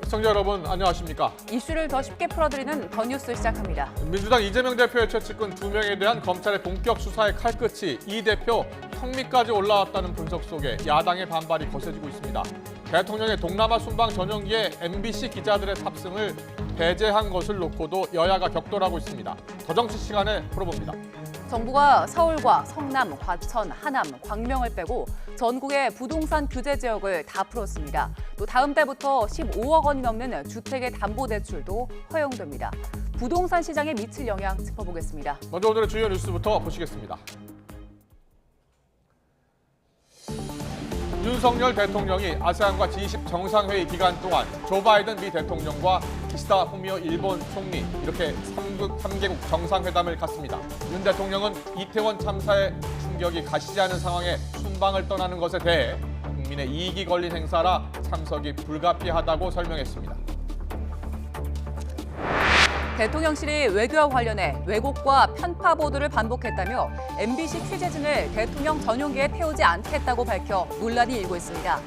시청자 여러분 안녕하십니까? 이슈를 더 쉽게 풀어드리는 더 뉴스 시작합니다. 민주당 이재명 대표의 최측근 2명에 대한 검찰의 본격 수사의 칼끝이 이 대표 턱밑까지 올라왔다는 분석 속에 야당의 반발이 거세지고 있습니다. 대통령의 동남아 순방 전용기에 MBC 기자들의 탑승을 배제한 것을 놓고도 여야가 격돌하고 있습니다. 더 정치 시간에 풀어봅니다. 정부가 서울과 성남, 과천, 하남, 광명을 빼고 전국의 부동산 규제 지역을 다 풀었습니다. 또 다음 달부터 15억 원이 넘는 주택의 담보대출도 허용됩니다. 부동산 시장에 미칠 영향 짚어보겠습니다. 먼저 오늘의 주요 뉴스부터 보시겠습니다. 윤석열 대통령이 아세안과 G20 정상회의 기간 동안 조 바이든 미 대통령과 기시다 후미오 일본 총리 이렇게 3개국 정상회담을 갖습니다. 윤 대통령은 이태원 참사의 충격이 가시지 않은 상황에 순방을 떠나는 것에 대해 국민의 이익이 걸린 행사라 참석이 불가피하다고 설명했습니다. 대통령실이 외교와 관련해 왜곡과 편파 보도를 반복했다며 MBC 취재진을 대통령 전용기에 태우지 않겠다고 밝혀 논란이 일고 있습니다.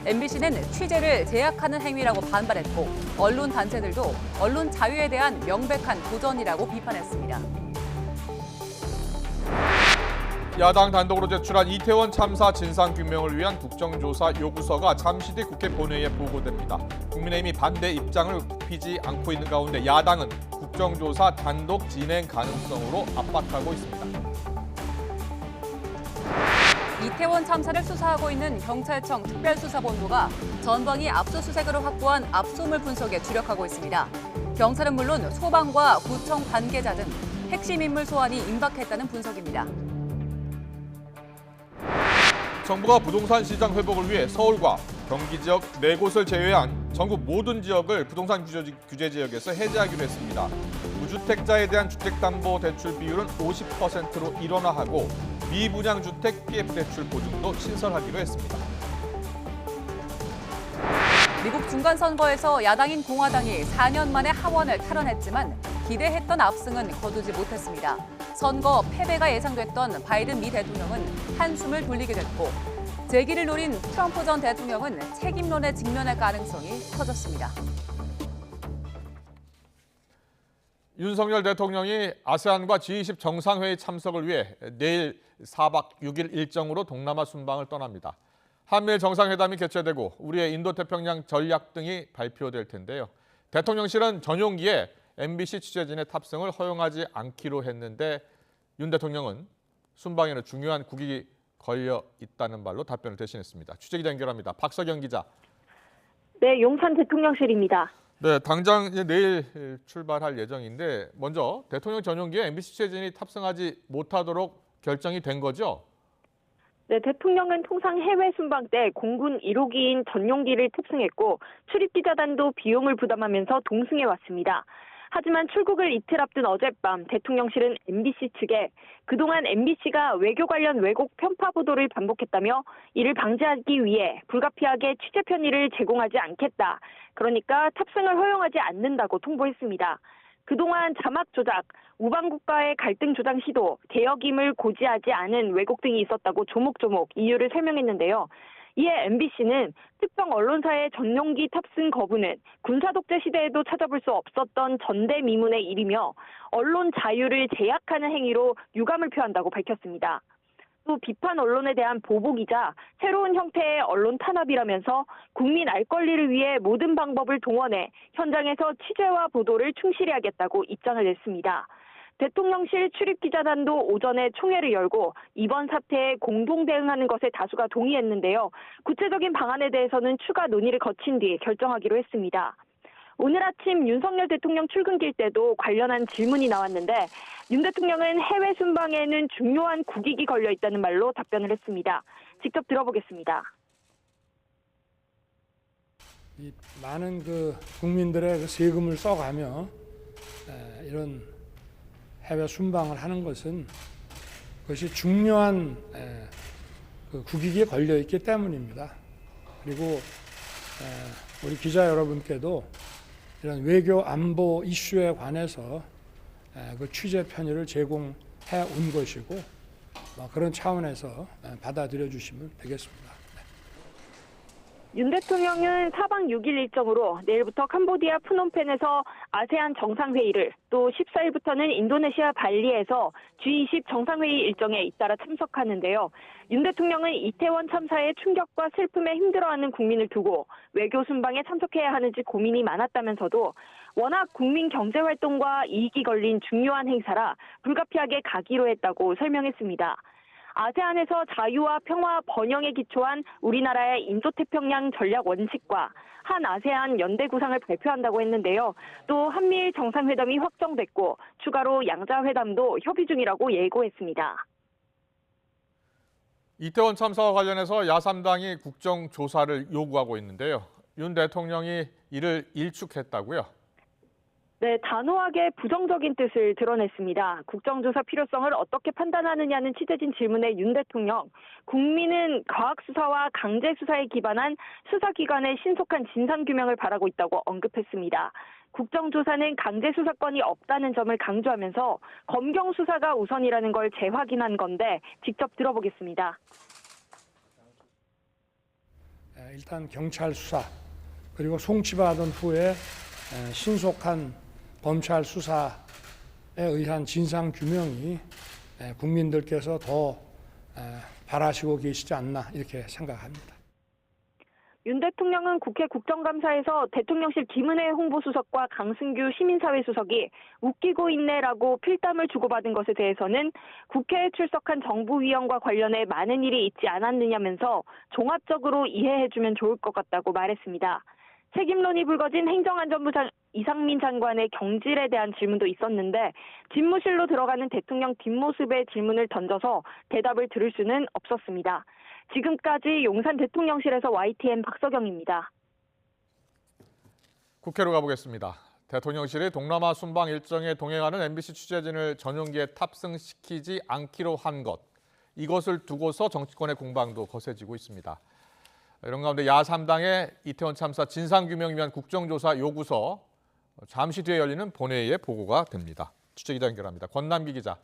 MBC는 취재를 제약하는 행위라고 반발했고 언론 단체들도 언론 자유에 대한 명백한 도전이라고 비판했습니다. 야당 단독으로 제출한 이태원 참사 진상규명을 위한 국정조사 요구서가 잠시 뒤 국회 본회의에 보고됩니다. 국민의힘이 반대 입장을 굽히지 않고 있는 가운데 야당은 국정조사 단독 진행 가능성으로 압박하고 있습니다. 이태원 참사를 수사하고 있는 경찰청 특별수사본부가 전방위 압수수색으로 확보한 압수물 분석에 주력하고 있습니다. 경찰은 물론 소방과 구청 관계자 등 핵심 인물 소환이 임박했다는 분석입니다. 정부가 부동산 시장 회복을 위해 서울과 경기 지역 4곳을 제외한 전국 모든 지역을 부동산 규제 지역에서 해제하기로 했습니다. 무주택자에 대한 주택담보대출 비율은 50%로 일원화하고 미분양주택 PF대출 보증도 신설하기로 했습니다. 미국 중간선거에서 야당인 공화당이 4년 만에 하원을 탈환했지만 기대했던 압승은 거두지 못했습니다. 선거 패배가 예상됐던 바이든 미 대통령은 한숨을 돌리게 됐고 재기를 노린 트럼프 전 대통령은 책임론에 직면할 가능성이 커졌습니다. 윤석열 대통령이 아세안과 G20 정상회의 참석을 위해 내일 4박 6일 일정으로 동남아 순방을 떠납니다. 한미일 정상회담이 개최되고 우리의 인도태평양 전략 등이 발표될 텐데요. 대통령실은 전용기에 MBC 취재진의 탑승을 허용하지 않기로 했는데 윤 대통령은 순방에는 중요한 국익이 걸려 있다는 말로 답변을 대신했습니다. 취재기자 연결합니다. 박석영 기자. 네, 용산 대통령실입니다. 네, 당장 이제 내일 출발할 예정인데 먼저 대통령 전용기에 MBC 취재진이 탑승하지 못하도록 결정이 된 거죠? 네, 대통령은 통상 해외 순방 때 공군 1호기인 전용기를 탑승했고 출입기자단도 비용을 부담하면서 동승해 왔습니다. 하지만 출국을 이틀 앞둔 어젯밤 대통령실은 MBC 측에 그동안 MBC가 외교 관련 왜곡 편파 보도를 반복했다며 이를 방지하기 위해 불가피하게 취재 편의를 제공하지 않겠다. 그러니까 탑승을 허용하지 않는다고 통보했습니다. 그동안 자막 조작, 우방국가의 갈등 조장 시도, 개혁임을 고지하지 않은 왜곡 등이 있었다고 조목조목 이유를 설명했는데요. 이에 MBC는 특정 언론사의 전용기 탑승 거부는 군사독재 시대에도 찾아볼 수 없었던 전대미문의 일이며 언론 자유를 제약하는 행위로 유감을 표한다고 밝혔습니다. 또 비판 언론에 대한 보복이자 새로운 형태의 언론 탄압이라면서 국민 알 권리를 위해 모든 방법을 동원해 현장에서 취재와 보도를 충실히 하겠다고 입장을 냈습니다. 대통령실 출입기자단도 오전에 총회를 열고 이번 사태에 공동 대응하는 것에 다수가 동의했는데요. 구체적인 방안에 대해서는 추가 논의를 거친 뒤 결정하기로 했습니다. 오늘 아침 윤석열 대통령 출근길 때도 관련한 질문이 나왔는데 윤 대통령은 해외 순방에는 중요한 국익이 걸려 있다는 말로 답변을 했습니다. 직접 들어보겠습니다. 이 많은 국민들의 세금을 써가며 이런 해외 순방을 하는 것은 그것이 중요한 국익에 걸려 있기 때문입니다. 그리고 우리 기자 여러분께도 이런 외교 안보 이슈에 관해서 그 취재 편의를 제공해 온 것이고 그런 차원에서 받아들여 주시면 되겠습니다. 윤 대통령은 4박 6일 일정으로 내일부터 캄보디아 프놈펜에서 아세안 정상회의를, 또 14일부터는 인도네시아 발리에서 G20 정상회의 일정에 잇따라 참석하는데요. 윤 대통령은 이태원 참사의 충격과 슬픔에 힘들어하는 국민을 두고 외교 순방에 참석해야 하는지 고민이 많았다면서도 워낙 국민 경제활동과 이익이 걸린 중요한 행사라 불가피하게 가기로 했다고 설명했습니다. 아세안에서 자유와 평화 번영에 기초한 우리나라의 인도태평양 전략 원칙과 한 아세안 연대 구상을 발표한다고 했는데요. 또 한미일 정상회담이 확정됐고 추가로 양자회담도 협의 중이라고 예고했습니다. 이태원 참사와 관련해서 야3당이 국정조사를 요구하고 있는데요. 윤 대통령이 이를 일축했다고요? 네, 단호하게 부정적인 뜻을 드러냈습니다. 국정조사 필요성을 어떻게 판단하느냐는 취재진 질문에 윤 대통령, 국민은 과학수사와 강제수사에 기반한 수사기관의 신속한 진상규명을 바라고 있다고 언급했습니다. 국정조사는 강제수사권이 없다는 점을 강조하면서 검경수사가 우선이라는 걸 재확인한 건데 직접 들어보겠습니다. 일단 경찰 수사, 그리고 송치받은 후에 신속한 검찰 수사에 의한 진상 규명이 국민들께서 더 바라시고 계시지 않나 이렇게 생각합니다. 윤 대통령은 국회 국정감사에서 대통령실 김은혜 홍보수석과 강승규 시민사회 수석이 웃기고 있네라고 필담을 주고받은 것에 대해서는 국회에 출석한 정부위원과 관련해 많은 일이 있지 않았느냐면서 종합적으로 이해해주면 좋을 것 같다고 말했습니다. 책임론이 불거진 행정안전부 이상민 장관의 경질에 대한 질문도 있었는데 집무실로 들어가는 대통령 뒷모습의 질문을 던져서 대답을 들을 수는 없었습니다. 지금까지 용산 대통령실에서 YTN 박서경입니다. 국회로 가보겠습니다. 대통령실이 동남아 순방 일정에 동행하는 MBC 취재진을 전용기에 탑승시키지 않기로 한 것. 이것을 두고서 정치권의 공방도 거세지고 있습니다. 이런 가운데 야3당의 이태원 참사 진상규명을 위한 국정조사 요구서 잠시 뒤에 열리는 본회의에 보고가 됩니다. 취재기자 연결합니다. 권남기 기자.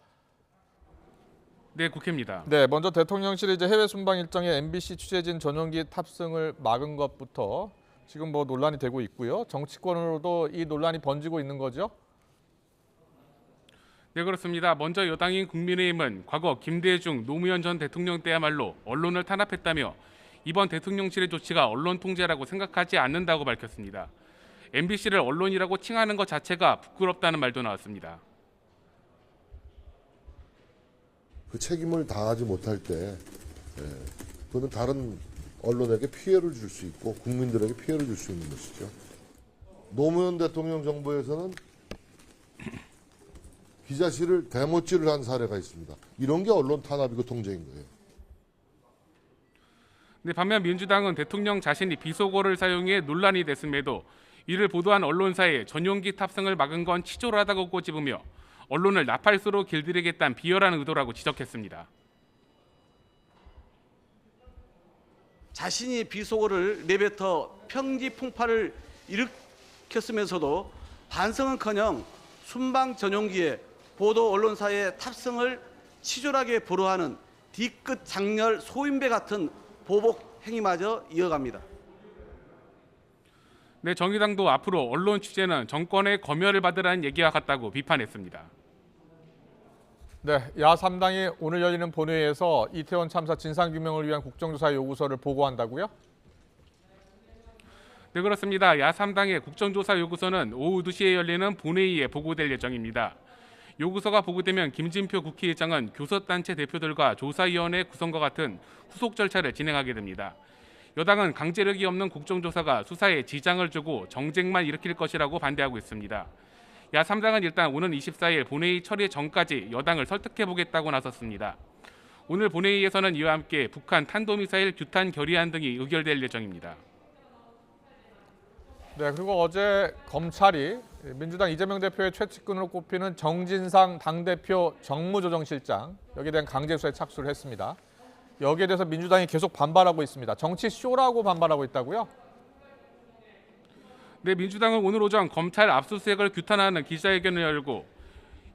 네, 국회입니다. 네, 먼저 대통령실이 이제 해외 순방 일정에 MBC 취재진 전용기 탑승을 막은 것부터 지금 논란이 되고 있고요. 정치권으로도 이 논란이 번지고 있는 거죠? 네, 그렇습니다. 먼저 여당인 국민의힘은 과거 김대중, 노무현 전 대통령 때야말로 언론을 탄압했다며 이번 대통령실의 조치가 언론 통제라고 생각하지 않는다고 밝혔습니다. MBC를 언론이라고 칭하는 것 자체가 부끄럽다는 말도 나왔습니다. 그 책임을 다하지 못할 때 그거는 다른 언론에게 피해를 줄 수 있고 국민들에게 피해를 줄 수 있는 것이죠. 노무현 대통령 정부에서는 기자실을 대못질을 한 사례가 있습니다. 이런 게 언론 탄압이고 통제인 거예요. 네, 반면 민주당은 대통령 자신이 비속어를 사용해 논란이 됐음에도 이를 보도한 언론사에 전용기 탑승을 막은 건 치졸하다고 꼬집으며 언론을 나팔수로 길들이겠다는 비열한 의도라고 지적했습니다. 자신이 비속어를 내뱉어 평지 풍파를 일으켰으면서도 반성은커녕 순방 전용기에 보도 언론사의 탑승을 치졸하게 불허하는 뒤끝 장렬 소인배 같은 보복 행위마저 이어갑니다. 네, 정의당도 앞으로 언론 취재는 정권의 검열을 받으라는 얘기와 같다고 비판했습니다. 네, 야3당이 오늘 열리는 본회의에서 이태원 참사 진상규명을 위한 국정조사 요구서를 보고한다고요? 네, 그렇습니다. 야3당의 국정조사 요구서는 오후 2시에 열리는 본회의에 보고될 예정입니다. 요구서가 보고되면 김진표 국회의장은 교섭단체 대표들과 조사위원회 구성과 같은 후속 절차를 진행하게 됩니다. 여당은 강제력이 없는 국정조사가 수사에 지장을 주고 정쟁만 일으킬 것이라고 반대하고 있습니다. 야3당은 일단 오는 24일 본회의 처리 전까지 여당을 설득해보겠다고 나섰습니다. 오늘 본회의에서는 이와 함께 북한 탄도미사일 규탄 결의안 등이 의결될 예정입니다. 네, 그리고 어제 검찰이 민주당 이재명 대표의 최측근으로 꼽히는 정진상 당대표 정무조정실장 여기에 대한 강제수사에 착수를 했습니다. 여기에 대해서 민주당이 계속 반발하고 있습니다. 정치 쇼라고 반발하고 있다고요? 네, 민주당은 오늘 오전 검찰 압수수색을 규탄하는 기자회견을 열고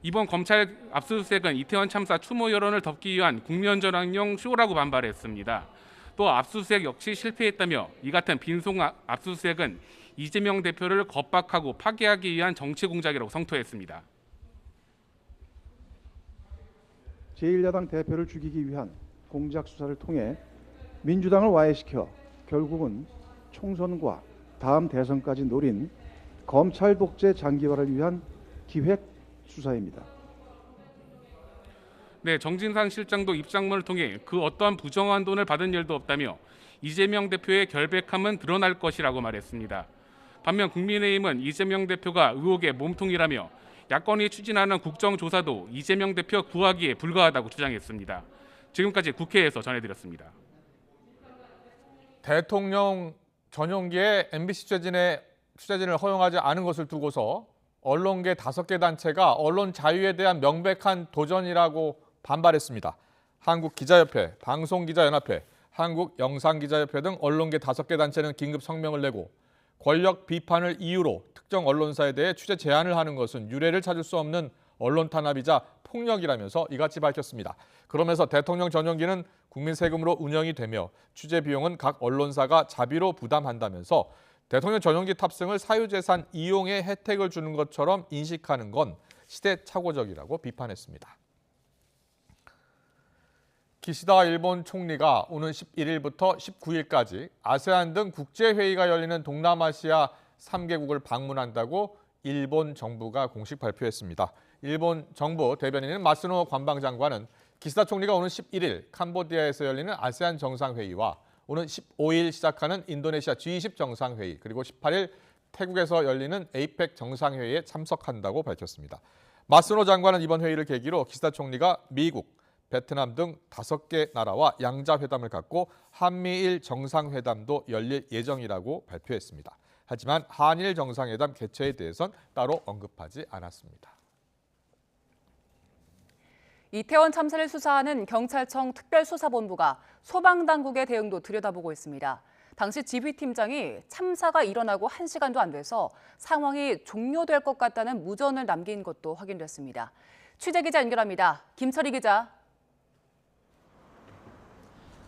이번 검찰 압수수색은 이태원 참사 추모 여론을 덮기 위한 국면전환용 쇼라고 반발했습니다. 또 압수수색 역시 실패했다며 이 같은 빈송 압수수색은 이재명 대표를 겁박하고 파괴하기 위한 정치 공작이라고 성토했습니다. 제1야당 대표를 죽이기 위한 공작 수사를 통해 민주당을 와해시켜 결국은 총선과 다음 대선까지 노린 검찰 독재 장기화를 위한 기획 수사입니다. 네, 정진상 실장도 입장문을 통해 그 어떠한 부정한 돈을 받은 일도 없다며 이재명 대표의 결백함은 드러날 것이라고 말했습니다. 반면 국민의힘은 이재명 대표가 의혹의 몸통이라며 야권이 추진하는 국정조사도 이재명 대표 구하기에 불과하다고 주장했습니다. 지금까지 국회에서 전해드렸습니다. 대통령 전용기에 MBC 취재진을 허용하지 않은 것을 두고서 언론계 5개 단체가 언론 자유에 대한 명백한 도전이라고 반발했습니다. 한국기자협회, 방송기자연합회, 한국영상기자협회 등 언론계 5개 단체는 긴급 성명을 내고 권력 비판을 이유로 특정 언론사에 대해 취재 제한을 하는 것은 유례를 찾을 수 없는 언론 탄압이자 폭력이라면서 이같이 밝혔습니다. 그러면서 대통령 전용기는 국민 세금으로 운영이 되며 취재 비용은 각 언론사가 자비로 부담한다면서 대통령 전용기 탑승을 사유재산 이용의 혜택을 주는 것처럼 인식하는 건 시대착오적이라고 비판했습니다. 기시다 일본 총리가 오는 11일부터 19일까지 아세안 등 국제회의가 열리는 동남아시아 3개국을 방문한다고 일본 정부가 공식 발표했습니다. 일본 정부 대변인인 마스노 관방장관은 기시다 총리가 오는 11일 캄보디아에서 열리는 아세안 정상회의와 오는 15일 시작하는 인도네시아 G20 정상회의 그리고 18일 태국에서 열리는 에이펙 정상회의에 참석한다고 밝혔습니다. 마스노 장관은 이번 회의를 계기로 기시다 총리가 미국, 베트남 등 5개 나라와 양자회담을 갖고 한미일 정상회담도 열릴 예정이라고 발표했습니다. 하지만 한일 정상회담 개최에 대해선 따로 언급하지 않았습니다. 이태원 참사를 수사하는 경찰청 특별수사본부가 소방당국의 대응도 들여다보고 있습니다. 당시 지휘팀장이 참사가 일어나고 1시간도 안 돼서 상황이 종료될 것 같다는 무전을 남긴 것도 확인됐습니다. 취재기자 연결합니다. 김철희 기자.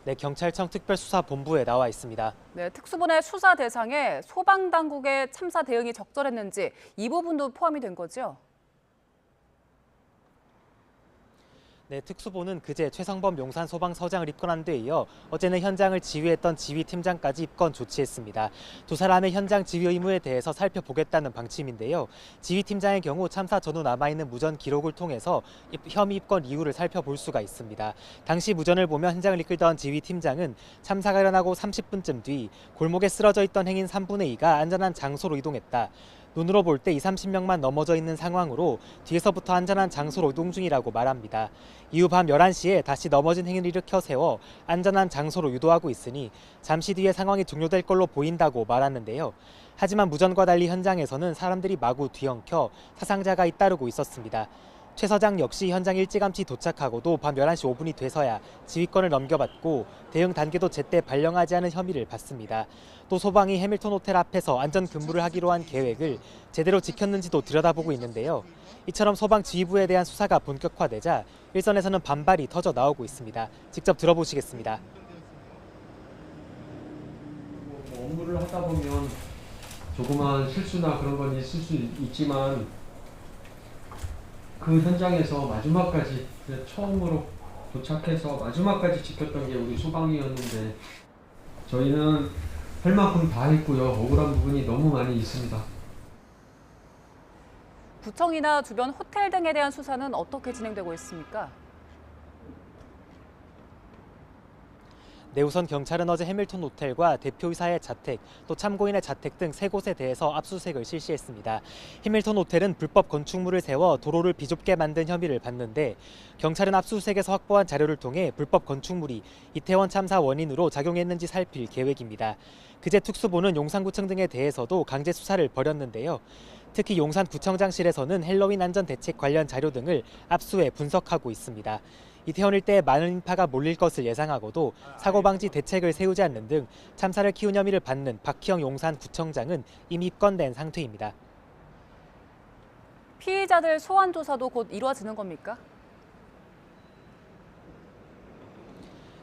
네, 경찰청 특별수사본부에 나와 있습니다. 네, 특수본의 수사 대상에 소방당국의 참사 대응이 적절했는지 이 부분도 포함이 된 거죠? 네, 특수본은 그제 최성범 용산소방서장을 입건한 데 이어 어제는 현장을 지휘했던 지휘팀장까지 입건 조치했습니다. 두 사람의 현장 지휘 의무에 대해서 살펴보겠다는 방침인데요. 지휘팀장의 경우 참사 전후 남아있는 무전 기록을 통해서 혐의 입건 이유를 살펴볼 수가 있습니다. 당시 무전을 보면 현장을 이끌던 지휘팀장은 참사가 일어나고 30분쯤 뒤 골목에 쓰러져 있던 행인 3분의 2가 안전한 장소로 이동했다. 눈으로 볼 때 20-30명만 넘어져 있는 상황으로 뒤에서부터 안전한 장소로 이동 중이라고 말합니다. 이후 밤 11시에 다시 넘어진 행인을 일으켜 세워 안전한 장소로 유도하고 있으니 잠시 뒤에 상황이 종료될 걸로 보인다고 말하는데요. 하지만 무전과 달리 현장에서는 사람들이 마구 뒤엉켜 사상자가 잇따르고 있었습니다. 최 서장 역시 현장 일찌감치 도착하고도 밤 11시 5분이 돼서야 지휘권을 넘겨받고 대응 단계도 제때 발령하지 않은 혐의를 받습니다. 또 소방이 해밀턴 호텔 앞에서 안전 근무를 하기로 한 계획을 제대로 지켰는지도 들여다보고 있는데요. 이처럼 소방 지휘부에 대한 수사가 본격화되자 일선에서는 반발이 터져 나오고 있습니다. 직접 들어보시겠습니다. 업무를 하다 보면 조그마한 실수나 그런 건 있을 수 있지만 그 현장에서 마지막까지 처음으로 도착해서 마지막까지 지켰던 게 우리 소방이었는데 저희는 할 만큼 다 했고요. 억울한 부분이 너무 많이 있습니다. 구청이나 주변 호텔 등에 대한 수사는 어떻게 진행되고 있습니까? 네, 우선 경찰은 어제 해밀턴 호텔과 대표이사의 자택, 또 참고인의 자택 등 3곳에 대해서 압수수색을 실시했습니다. 해밀턴 호텔은 불법 건축물을 세워 도로를 비좁게 만든 혐의를 받는데 경찰은 압수수색에서 확보한 자료를 통해 불법 건축물이 이태원 참사 원인으로 작용했는지 살필 계획입니다. 그제 특수본은 용산구청 등에 대해서도 강제 수사를 벌였는데요. 특히 용산구청장실에서는 헬로윈 안전대책 관련 자료 등을 압수해 분석하고 있습니다. 이태원 일대에 많은 인파가 몰릴 것을 예상하고도 사고 방지 대책을 세우지 않는 등 참사를 키운 혐의를 받는 박희영 용산구청장은 이미 입건된 상태입니다. 피의자들 소환 조사도 곧 이루어지는 겁니까?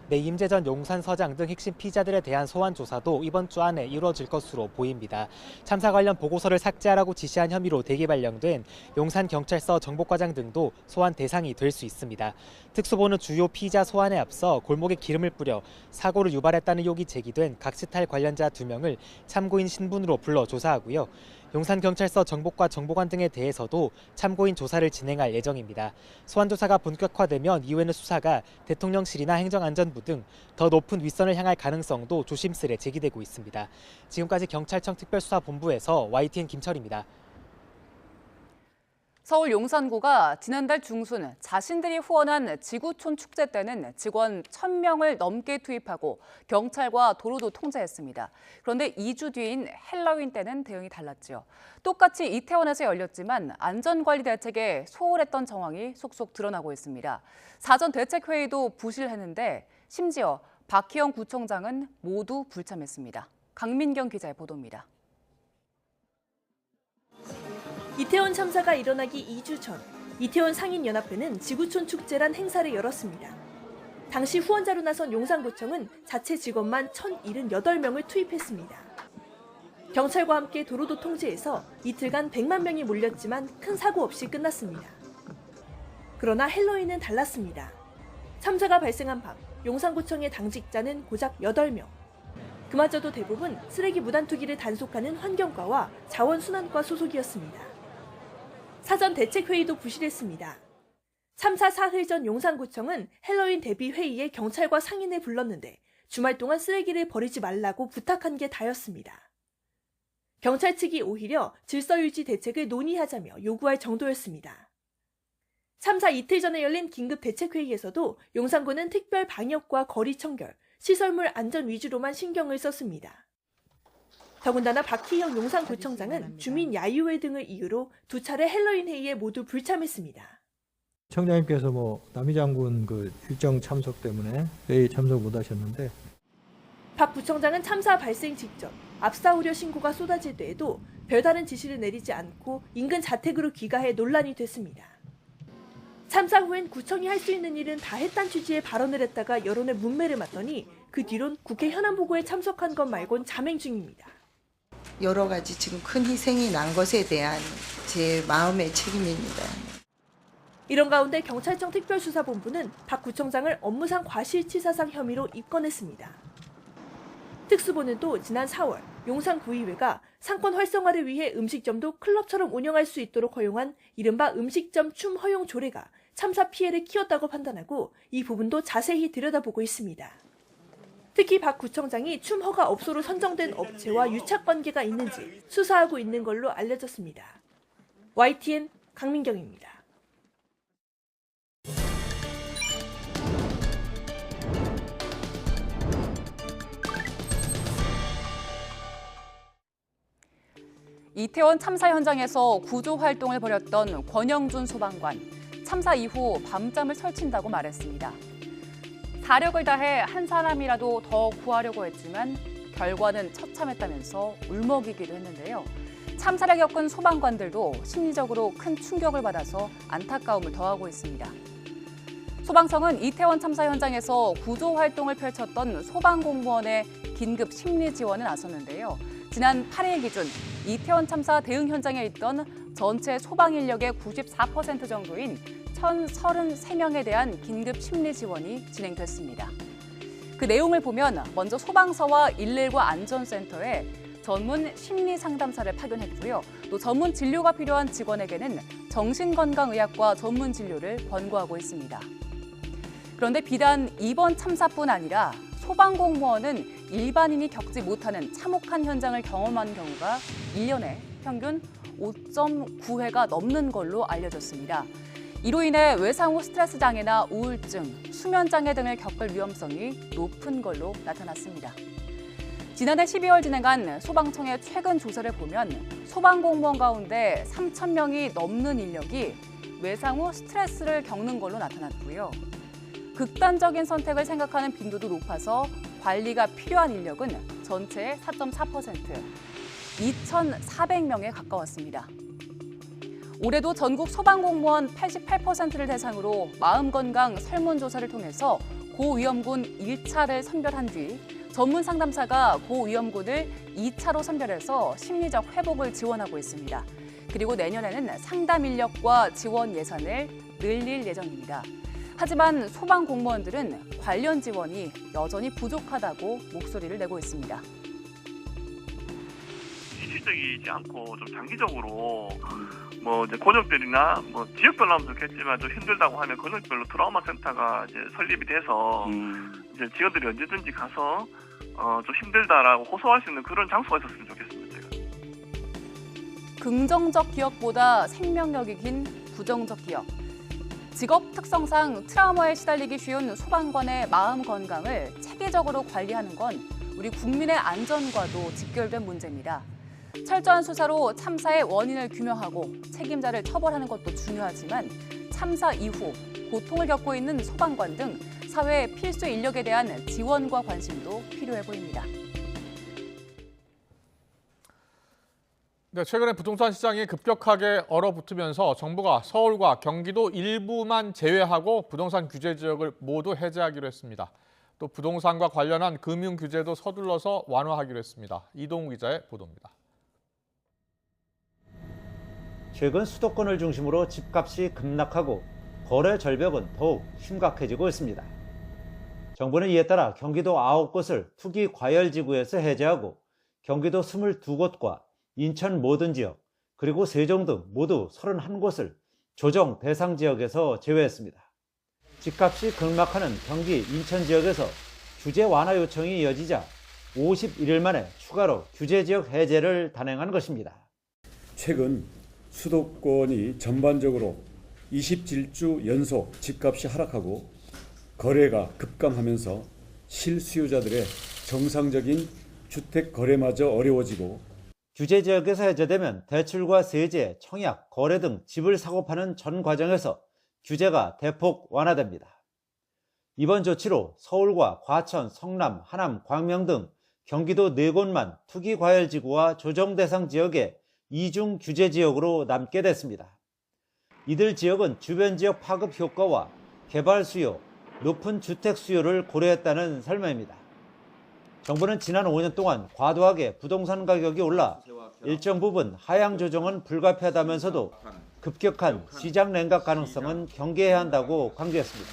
내 임재전 용산서장 등 핵심 피의자들에 대한 소환 조사도 이번 주 안에 이루어질 것으로 보입니다. 참사 관련 보고서를 삭제하라고 지시한 혐의로 대기 발령된 용산경찰서 정복과장 등도 소환 대상이 될 수 있습니다. 특수본은 주요 피의자 소환에 앞서 골목에 기름을 뿌려 사고를 유발했다는 의혹이 제기된 각시탈 관련자 2명을 참고인 신분으로 불러 조사하고요. 용산경찰서 정복과 정보관 등에 대해서도 참고인 조사를 진행할 예정입니다. 소환 조사가 본격화되면 이후에는 수사가 대통령실이나 행정안전부 등 더 높은 윗선을 향할 가능성도 조심스레 제기되고 있습니다. 지금까지 경찰청 특별수사본부에서 YTN 김철입니다. 서울 용산구가 지난달 중순 자신들이 후원한 지구촌 축제 때는 직원 1,000명을 넘게 투입하고 경찰과 도로도 통제했습니다. 그런데 2주 뒤인 헬로윈 때는 대응이 달랐죠. 똑같이 이태원에서 열렸지만 안전관리 대책에 소홀했던 정황이 속속 드러나고 있습니다. 사전 대책회의도 부실했는데 심지어 박희영 구청장은 모두 불참했습니다. 강민경 기자의 보도입니다. 이태원 참사가 일어나기 2주 전, 이태원 상인연합회는 지구촌 축제란 행사를 열었습니다. 당시 후원자로 나선 용산구청은 자체 직원만 1,078명을 투입했습니다. 경찰과 함께 도로도 통제해서 이틀간 100만 명이 몰렸지만 큰 사고 없이 끝났습니다. 그러나 헬로윈은 달랐습니다. 참사가 발생한 밤, 용산구청의 당직자는 고작 8명. 그마저도 대부분 쓰레기 무단 투기를 단속하는 환경과와 자원순환과 소속이었습니다. 사전 대책회의도 부실했습니다. 참사 사흘 전 용산구청은 헬로윈 대비 회의에 경찰과 상인을 불렀는데 주말 동안 쓰레기를 버리지 말라고 부탁한 게 다였습니다. 경찰 측이 오히려 질서유지 대책을 논의하자며 요구할 정도였습니다. 참사 이틀 전에 열린 긴급 대책회의에서도 용산구는 특별 방역과 거리 청결, 시설물 안전 위주로만 신경을 썼습니다. 더군다나 박희영 용산구청장은 주민 야유회 등을 이유로 2차례 헬로윈 회의에 모두 불참했습니다. 청장님께서 남이장군 일정 참석 때문에 회의 참석 못하셨는데 박 부청장은 참사 발생 직전 압사 우려 신고가 쏟아질 때에도 별다른 지시를 내리지 않고 인근 자택으로 귀가해 논란이 됐습니다. 참사 후엔 구청이 할 수 있는 일은 다 했다는 취지의 발언을 했다가 여론의 문매를 맞더니 그 뒤론 국회 현안보고에 참석한 것 말곤 자맹 중입니다. 여러 가지 지금 큰 희생이 난 것에 대한 제 마음의 책임입니다. 이런 가운데 경찰청 특별수사본부는 박 구청장을 업무상 과실치사상 혐의로 입건했습니다. 특수본은 또 지난 4월 용산구의회가 상권 활성화를 위해 음식점도 클럽처럼 운영할 수 있도록 허용한 이른바 음식점 춤 허용 조례가 참사 피해를 키웠다고 판단하고 이 부분도 자세히 들여다보고 있습니다. 특히 박 구청장이 춤 허가 업소로 선정된 업체와 유착관계가 있는지 수사하고 있는 걸로 알려졌습니다. YTN 강민경입니다. 이태원 참사 현장에서 구조 활동을 벌였던 권영준 소방관. 참사 이후 밤잠을 설친다고 말했습니다. 사력을 다해 한 사람이라도 더 구하려고 했지만 결과는 처참했다면서 울먹이기도 했는데요. 참사를 겪은 소방관들도 심리적으로 큰 충격을 받아서 안타까움을 더하고 있습니다. 소방청은 이태원 참사 현장에서 구조 활동을 펼쳤던 소방공무원의 긴급 심리 지원에 나섰는데요. 지난 8일 기준 이태원 참사 대응 현장에 있던 전체 소방 인력의 94% 정도인 1,033명에 대한 긴급 심리 지원이 진행됐습니다. 그 내용을 보면 먼저 소방서와 119 안전센터에 전문 심리 상담사를 파견했고요. 또 전문 진료가 필요한 직원에게는 정신건강의학과 전문 진료를 권고하고 있습니다. 그런데 비단 이번 참사뿐 아니라 소방공무원은 일반인이 겪지 못하는 참혹한 현장을 경험한 경우가 1년에 평균 5.9회가 넘는 걸로 알려졌습니다. 이로 인해 외상 후 스트레스 장애나 우울증, 수면 장애 등을 겪을 위험성이 높은 걸로 나타났습니다. 지난해 12월 진행한 소방청의 최근 조사를 보면 소방공무원 가운데 3,000명이 넘는 인력이 외상 후 스트레스를 겪는 걸로 나타났고요. 극단적인 선택을 생각하는 빈도도 높아서 관리가 필요한 인력은 전체의 4.4%, 2,400명에 가까웠습니다. 올해도 전국 소방공무원 88%를 대상으로 마음건강 설문조사를 통해서 고위험군 1차를 선별한 뒤 전문 상담사가 고위험군을 2차로 선별해서 심리적 회복을 지원하고 있습니다. 그리고 내년에는 상담 인력과 지원 예산을 늘릴 예정입니다. 하지만 소방 공무원들은 관련 지원이 여전히 부족하다고 목소리를 내고 있습니다. 일시적이지 않고 좀 장기적으로 이제 권역별이나 지역별로 하면 좋겠지만 좀 힘들다고 하면 권역별로 트라우마 센터가 이제 설립이 돼서 이제 직원들이 언제든지 가서 좀 힘들다라고 호소할 수 있는 그런 장소가 있었으면 좋겠습니다. 제가. 긍정적 기억보다 생명력이 긴 부정적 기억. 직업 특성상 트라우마에 시달리기 쉬운 소방관의 마음 건강을 체계적으로 관리하는 건 우리 국민의 안전과도 직결된 문제입니다. 철저한 수사로 참사의 원인을 규명하고 책임자를 처벌하는 것도 중요하지만 참사 이후 고통을 겪고 있는 소방관 등 사회 필수 인력에 대한 지원과 관심도 필요해 보입니다. 네, 최근에 부동산 시장이 급격하게 얼어붙으면서 정부가 서울과 경기도 일부만 제외하고 부동산 규제 지역을 모두 해제하기로 했습니다. 또 부동산과 관련한 금융 규제도 서둘러서 완화하기로 했습니다. 이동우 기자의 보도입니다. 최근 수도권을 중심으로 집값이 급락하고 거래 절벽은 더욱 심각해지고 있습니다. 정부는 이에 따라 경기도 9곳을 투기 과열지구에서 해제하고 경기도 22곳과 인천 모든 지역, 그리고 세종 등 모두 31곳을 조정 대상 지역에서 제외했습니다. 집값이 급락하는 경기, 인천 지역에서 규제 완화 요청이 이어지자 51일 만에 추가로 규제 지역 해제를 단행한 것입니다. 최근 수도권이 전반적으로 27주 연속 집값이 하락하고 거래가 급감하면서 실수요자들의 정상적인 주택 거래마저 어려워지고 규제 지역에서 해제되면 대출과 세제, 청약, 거래 등 집을 사고 파는 전 과정에서 규제가 대폭 완화됩니다. 이번 조치로 서울과 과천, 성남, 하남, 광명 등 경기도 4곳만 투기 과열지구와 조정 대상 지역의 이중 규제 지역으로 남게 됐습니다. 이들 지역은 주변 지역 파급 효과와 개발 수요, 높은 주택 수요를 고려했다는 설명입니다. 정부는 지난 5년 동안 과도하게 부동산 가격이 올라 일정 부분 하향 조정은 불가피하다면서도 급격한 시장 냉각 가능성은 경계해야 한다고 강조했습니다.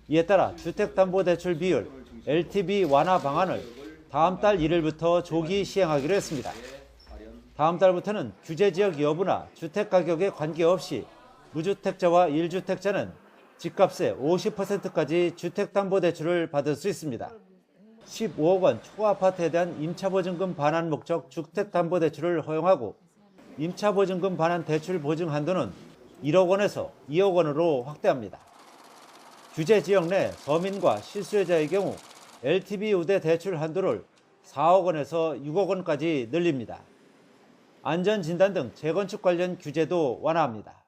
이에 따라 주택담보대출 비율 LTV 완화 방안을 다음 달 1일부터 조기 시행하기로 했습니다. 다음 달부터는 규제 지역 여부나 주택 가격에 관계없이 무주택자와 1주택자는 집값의 50%까지 주택담보대출을 받을 수 있습니다. 15억 원 초아파트에 대한 임차보증금 반환 목적 주택담보대출을 허용하고 임차보증금 반환 대출 보증 한도는 1억 원에서 2억 원으로 확대합니다. 규제 지역 내 서민과 실수요자의 경우 LTV 우대 대출 한도를 4억 원에서 6억 원까지 늘립니다. 안전진단 등 재건축 관련 규제도 완화합니다.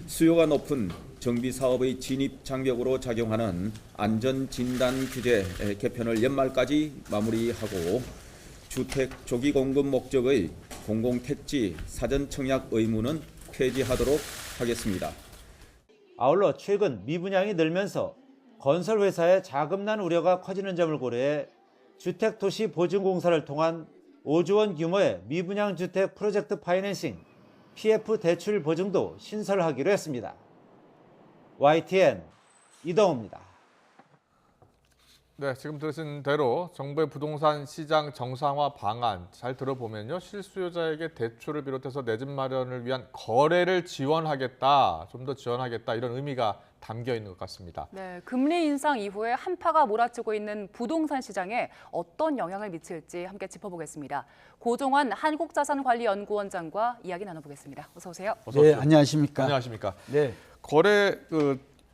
수요가 높은 정비 사업의 진입 장벽으로 작용하는 안전진단 규제 개편을 연말까지 마무리하고 주택 조기 공급 목적의 공공택지 사전 청약 의무는 폐지하도록 하겠습니다. 아울러 최근 미분양이 늘면서 건설회사의 자금난 우려가 커지는 점을 고려해 주택도시보증공사를 통한 5조 원 규모의 미분양 주택 프로젝트 파이낸싱 PF 대출 보증도 신설하기로 했습니다. YTN 이동우입니다. 네, 지금 들으신 대로 정부의 부동산 시장 정상화 방안 잘 들어보면요. 실수요자에게 대출을 비롯해서 내 집 마련을 위한 거래를 지원하겠다, 좀 더 지원하겠다 이런 의미가 담겨 있는 것 같습니다. 네, 금리 인상 이후에 한파가 몰아치고 있는 부동산 시장에 어떤 영향을 미칠지 함께 짚어보겠습니다. 고종환 한국자산관리연구원장과 이야기 나눠보겠습니다. 어서 오세요. 네, 안녕하십니까. 안녕하십니까. 네. 거래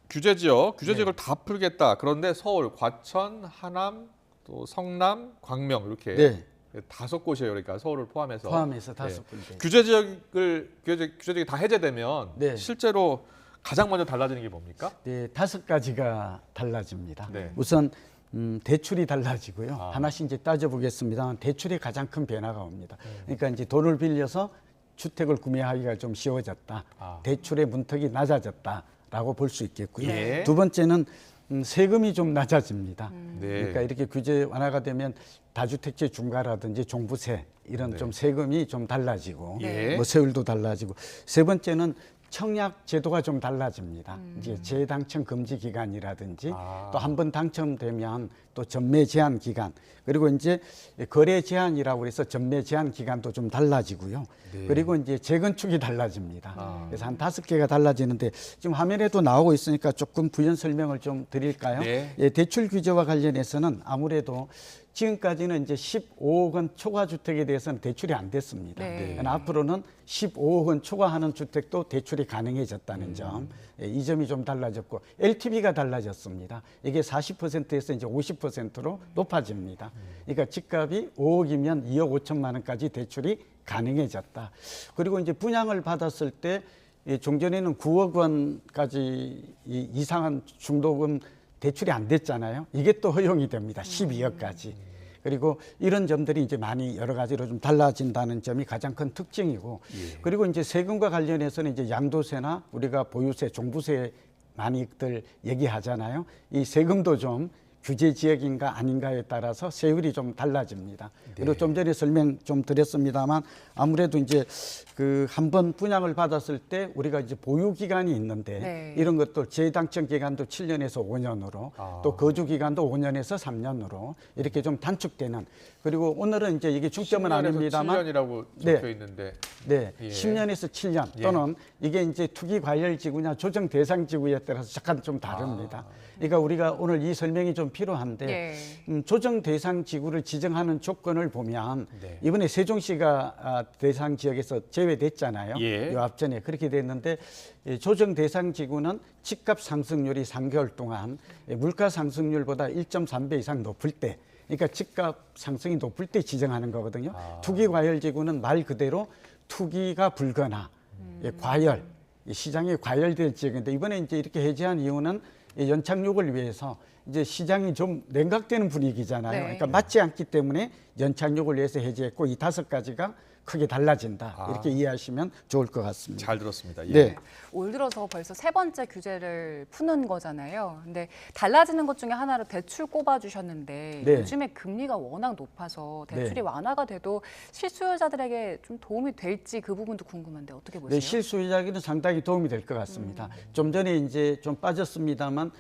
규제 지역을 다 풀겠다. 그런데 서울, 과천, 하남, 또 성남, 광명 이렇게 5곳이에요. 그러니까 서울을 포함해서. 포함해서 5군데. 규제 지역이 다 해제되면 실제로 가장 먼저 달라지는 게 뭡니까? 네, 5가지가 달라집니다. 네. 우선 대출이 달라지고요. 하나씩 이제 따져보겠습니다. 대출에 가장 큰 변화가 옵니다. 그러니까 이제 돈을 빌려서 주택을 구매하기가 좀 쉬워졌다. 대출의 문턱이 낮아졌다라고 볼 수 있겠고요. 두 번째는 세금이 좀 낮아집니다. 네. 그러니까 이렇게 규제 완화가 되면 다주택재 중과라든지 종부세 이런 좀 세금이 좀 달라지고 예. 뭐 세율도 달라지고 세 번째는 청약 제도가 좀 달라집니다. 이제 재당첨 금지 기간이라든지 또 한 번 당첨되면 또 전매 제한 기간 그리고 이제 거래 제한이라고 해서 전매 제한 기간도 좀 달라지고요. 네. 그리고 이제 재건축이 달라집니다. 그래서 한 5개가 달라지는데 지금 화면에도 나오고 있으니까 조금 부연 설명을 좀 드릴까요? 네. 예, 대출 규제와 관련해서는 아무래도 지금까지는 이제 15억 원 초과 주택에 대해서는 대출이 안 됐습니다. 네. 그러나 앞으로는 15억 원 초과하는 주택도 대출이 가능해졌다는 점, 예, 이 점이 좀 달라졌고 LTV가 달라졌습니다. 이게 40%에서 이제 50%로 높아집니다. 그러니까 집값이 5억이면 2억 5천만 원까지 대출이 가능해졌다. 그리고 이제 분양을 받았을 때 종전에는 9억 원까지 이상한 중도금 대출이 안 됐잖아요. 이게 또 허용이 됩니다. 12억까지. 그리고 이런 점들이 이제 많이 여러 가지로 좀 달라진다는 점이 가장 큰 특징이고, 그리고 이제 세금과 관련해서는 이제 양도세나 우리가 보유세, 종부세 많이들 얘기하잖아요. 이 세금도 좀 규제 지역인가 아닌가에 따라서 세율이 좀 달라집니다. 그리고 좀 전에 설명 좀 드렸습니다만 아무래도 이제 그 한 번 분양을 받았을 때 우리가 이제 보유 기간이 있는데 이런 것도 재당첨 기간도 7년에서 5년으로 또 거주 기간도 5년에서 3년으로 이렇게 좀 단축되는, 그리고 오늘은 이제 이게 중점은 아닙니다만 7년이라고 적혀 있는데 네, 예. 10년에서 7년 또는 이게 이제 투기 과열 지구냐 조정 대상 지구에 따라서 잠깐 좀 다릅니다. 그러니까 우리가 오늘 이 설명이 좀 필요한데 조정 대상 지구를 지정하는 조건을 보면 이번에 세종시가 대상 지역에서 제외됐잖아요. 요 앞전에 그렇게 됐는데 조정 대상 지구는 집값 상승률이 3개월 동안 물가 상승률보다 1.3배 이상 높을 때, 그러니까 집값 상승이 높을 때 지정하는 거거든요. 투기 과열 지구는 말 그대로 투기가 불거나 과열, 시장이 과열될 지역인데 이번에 이제 이렇게 해제한 이유는 연착륙을 위해서 이제 시장이 좀 냉각되는 분위기잖아요. 그러니까 맞지 않기 때문에 연착륙을 위해서 해제했고 이 5가지가 크게 달라진다. 이렇게 이해하시면 좋을 것 같습니다. 잘 들었습니다. 예. 네. 올 들어서 벌써 3번째 규제를 푸는 거잖아요. 근데 달라지는 것 중에 하나로 대출 꼽아주셨는데 요즘에 금리가 워낙 높아서 대출이 완화가 돼도 실수요자들에게 좀 도움이 될지 그 부분도 궁금한데 어떻게 보세요? 네, 실수요자에게는 상당히 도움이 될 것 같습니다. 좀 전에 이제 좀 빠졌습니다만